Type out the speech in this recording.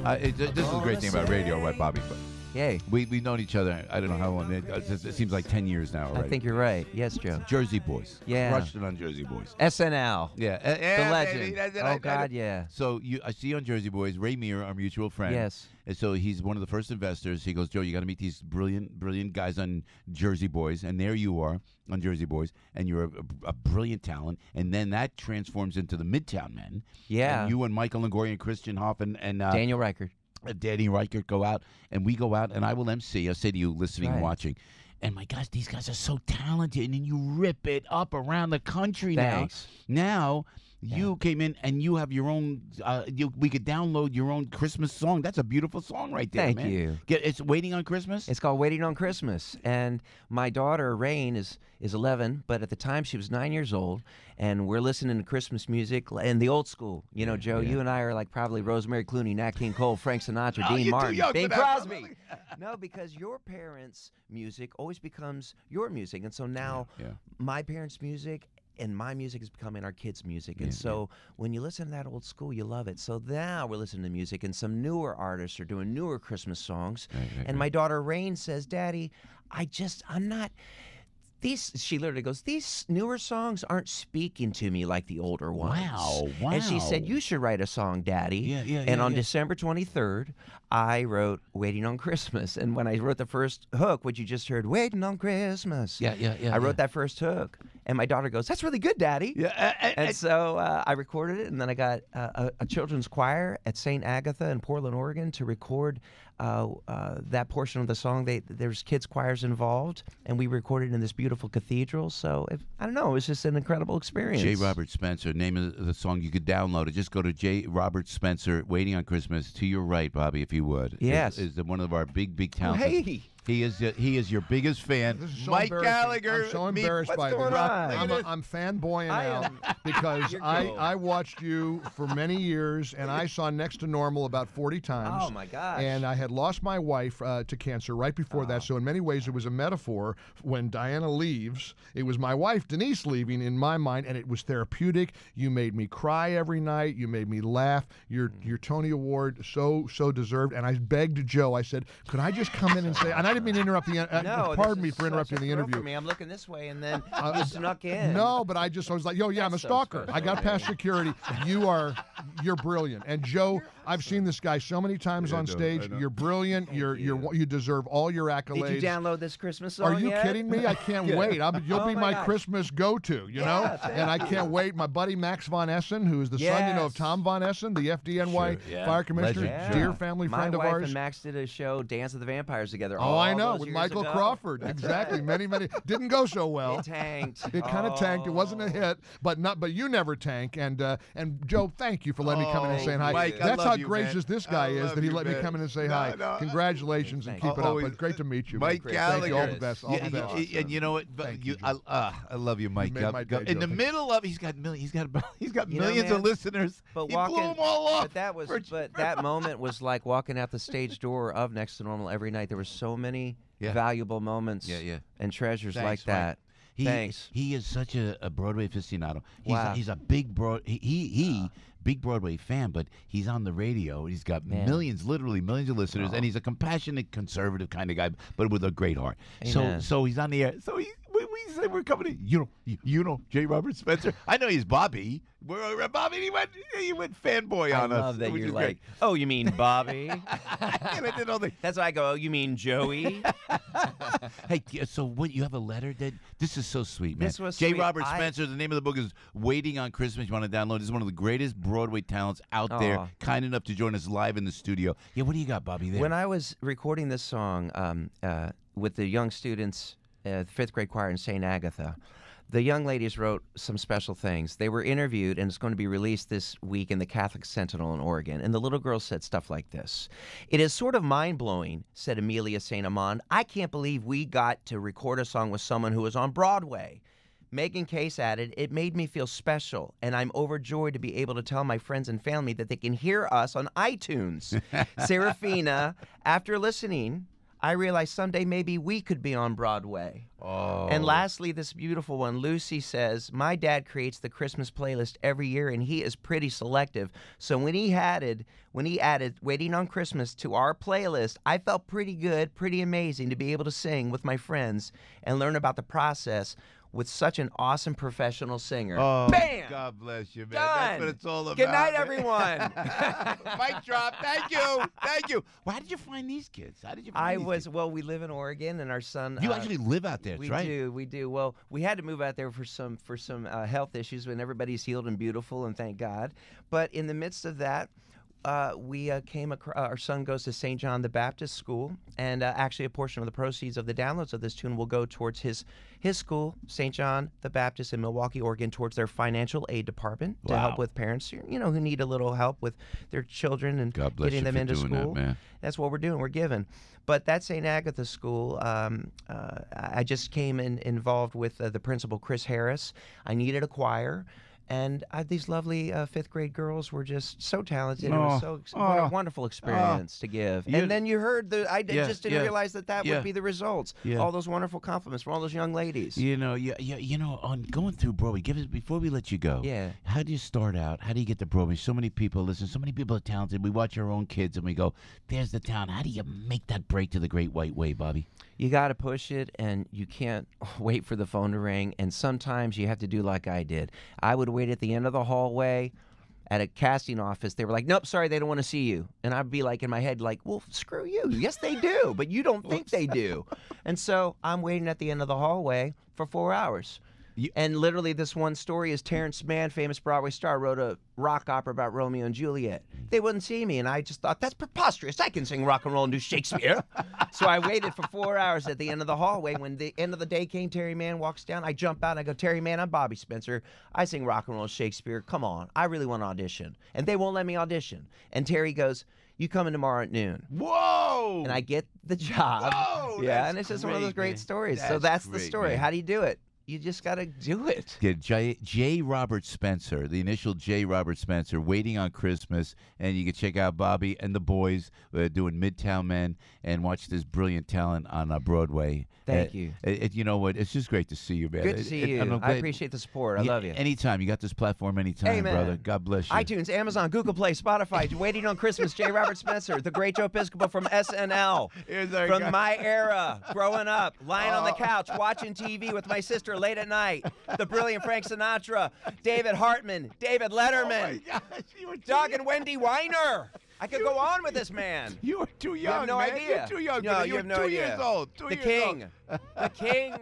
This is the great thing about radio, right, Bobby? But Yay. we've known each other, I don't know how long. It seems like 10 years now already. I think you're right. Yes, Joe. Jersey Boys. Yeah. Crushed it on Jersey Boys. SNL. Yeah. The legend. Baby, that's it. Oh, God, yeah. So I see you on Jersey Boys, Ray Meir, our mutual friend. Yes. And so he's one of the first investors. He goes, Joe, you got to meet these brilliant guys on Jersey Boys. And there you are on Jersey Boys. And you're a brilliant talent. And then that transforms into the Midtown Men. Yeah. And you and Michael Longoria and Christian Hoff and Daniel Reichert. Danny Reichert go out. And we go out. And I will MC. I'll say to you, listening and Right. watching. And my gosh, these guys are so talented. And then you rip it up around the country Thanks. now. You came in and you have your own. We could download your own Christmas song. That's a beautiful song right there, Thank man. you. It's Waiting on Christmas. It's called Waiting on Christmas. And my daughter, Rain, is 11, but at the time she was 9 years old. And we're listening to Christmas music and the old school. You know, Joe, you and I are like probably Rosemary Clooney, Nat King Cole, Frank Sinatra, Oh, Dean you're too Martin, young Bing for that, Crosby. No, because your parents' music always becomes your music. And so now my parents' music and my music is becoming our kids' music. And so when you listen to that old school, you love it. So now we're listening to music, and some newer artists are doing newer Christmas songs. And my daughter, Rain, says, Daddy, I'm not... She literally goes, these newer songs aren't speaking to me like the older ones. Wow. And she said, you should write a song, Daddy. And on December 23rd, I wrote Waiting on Christmas. And when I wrote the first hook, which you just heard, Waiting on Christmas. I wrote that first hook. And my daughter goes, that's really good, Daddy. And so I recorded it, and then I got a children's choir at St. Agatha in Portland, Oregon to record that portion of the song. There's kids' choirs involved, and we recorded in this beautiful cathedral. So, I don't know, it was just an incredible experience. J. Robert Spencer, name of the song. You could download it. Just go to J. Robert Spencer, Waiting on Christmas. To your right, Bobby, if you would. Yes. Is one of our big talents. Hey. He is your biggest fan. This is so Mike embarrassing. Gallagher. I'm so embarrassed by this. I'm fanboying out because I watched you for many years, and I saw Next to Normal about 40 times. Oh, my gosh. And I had lost my wife to cancer right before that, so in many ways it was a metaphor. When Diana leaves, it was my wife, Denise, leaving in my mind, and it was therapeutic. You made me cry every night. You made me laugh. Your Tony Award, so deserved. And I begged Joe, I said, could I just come in and say, and I didn't mean to interrupt the No, pardon me for interrupting the interview. For me. I'm looking this way, and then you snuck in. No, but I was like, yo, yeah, I'm a stalker. I got past security. You're brilliant. And Joe, I've seen this guy so many times on stage. You're brilliant. You deserve all your accolades. Did you download this Christmas song Are you yet? kidding me? I can't wait. You'll be my Christmas go-to, you know? And I can't wait. My buddy Max Von Essen, who is the son, of Tom Von Essen, the FDNY fire commissioner, dear family friend of ours. My wife and Max did a show, Dance of the Vampires, together. Oh, I know, with years Michael ago. Crawford. Exactly. Many. Didn't go so well. It tanked. It kind of tanked. It wasn't a hit, but you never tank. And Joe, thank you for letting me come in and saying hi. Mike, That's how you, gracious man. this guy is, that he let me come in and say hi. Congratulations and keep it up. But great to meet you. Mike Gallagher. Thank you. All the best. All the best. And you know what? I love you, Mike. You made my day, In the Joe. middle of, he's got millions man, of listeners. But he blew them all off. But that moment was like walking out the stage door of Next to Normal every night. There were so many valuable moments and treasures like that. Thanks. He is such a Broadway aficionado. He's a big big Broadway fan, but he's on the radio. He's got literally millions of listeners, and he's a compassionate, conservative kind of guy, but with a great heart. Amen. So he's on the air. So we say we're coming to you know J. Robert Spencer. I know he's Bobby. We're Bobby. He went fanboy on us. I love that which you're is like, great. oh, you mean Bobby? And I did all the. That's why I go, oh, you mean Joey? Hey, so what? You have a letter? This is so sweet, man. This was J. sweet. Robert Spencer. The name of the book is Waiting on Christmas. You want to download? This is one of the greatest Broadway talents out there. Kind enough to join us live in the studio. Yeah, what do you got, Bobby? There. When I was recording this song with the young students, fifth grade choir in St. Agatha, the young ladies wrote some special things. They were interviewed, and it's going to be released this week in the Catholic Sentinel in Oregon. And the little girl said stuff like this. It is sort of mind-blowing, said Amelia St. Amand. I can't believe we got to record a song with someone who was on Broadway. Megan Case added, it made me feel special, and I'm overjoyed to be able to tell my friends and family that they can hear us on iTunes. Serafina, after listening, I realized someday maybe we could be on Broadway. Oh. And lastly, this beautiful one, Lucy says, my dad creates the Christmas playlist every year, and he is pretty selective. So when he added Waiting on Christmas to our playlist, I felt pretty good, pretty amazing to be able to sing with my friends and learn about the process with such an awesome professional singer. Oh, Bam! God bless you, man. Done. That's what it's all about. Good night, man. everyone. Mic drop. Thank you. Thank you. Well, how did you find these kids? How did you find these kids? Well, we live in Oregon, and our son. You actually live out there, we right? We do. Well, we had to move out there for some health issues, when everybody's healed and beautiful, and thank God. But in the midst of that, we came across, our son goes to St. John the Baptist School, and actually a portion of the proceeds of the downloads of this tune will go towards his school, St. John the Baptist in Milwaukee, Oregon, towards their financial aid department to help with parents, who need a little help with their children and getting them into school. That, man. That's what we're doing. We're giving. But that St. Agatha School, I just came involved with the principal, Chris Harris. I needed a choir. And these lovely fifth grade girls were just so talented. It was what a wonderful experience to give. And then you heard I just didn't realize that would be the results. All those wonderful compliments from all those young ladies. On going through Broadway, give us, before we let you go. Yeah. How do you start out? How do you get to Broadway? So many people listen. So many people are talented. We watch our own kids and we go, "There's the talent." How do you make that break to the Great White Way, Bobby? You got to push it, and you can't wait for the phone to ring. And sometimes you have to do like I did. I would wait at the end of the hallway at a casting office. They were like, "Nope, sorry, they don't want to see you." And I'd be like in my head, like, "Well, screw you. Yes, they do, but you don't think they do." And so I'm waiting at the end of the hallway for 4 hours. And literally, this one story is Terrence Mann, famous Broadway star, wrote a rock opera about Romeo and Juliet. They wouldn't see me, and I just thought, that's preposterous. I can sing rock and roll and do Shakespeare. So I waited for 4 hours at the end of the hallway. When the end of the day came, Terry Mann walks down. I jump out, and I go, "Terry Mann, I'm Bobby Spencer. I sing rock and roll and Shakespeare. Come on. I really want to audition." And they won't let me audition. And Terry goes, "You coming tomorrow at noon." Whoa! And I get the job. Whoa! Yeah, and it's just one of those great stories. So that's the story. Man. How do you do it? You just got to do it. Yeah, J. Robert Spencer, the initial J. Robert Spencer, Waiting on Christmas. And you can check out Bobby and the boys doing Midtown Men and watch this brilliant talent on Broadway. Thank you. You know what? It's just great to see you, man. Good to see you. I appreciate the support. I love you. Anytime. You got this platform anytime, Amen. brother. God bless you. iTunes, Amazon, Google Play, Spotify, Waiting on Christmas, J. Robert Spencer, the great Joe Piscopo from SNL. From my era, growing up, lying on the couch, watching TV with my sister late at night. The brilliant Frank Sinatra, David Hartman, David Letterman, Doug and Wendy Weiner. I could go on with this man. You are too young, you have no man. idea. You're too young. No, you have no idea. 2 years old. The king. The king.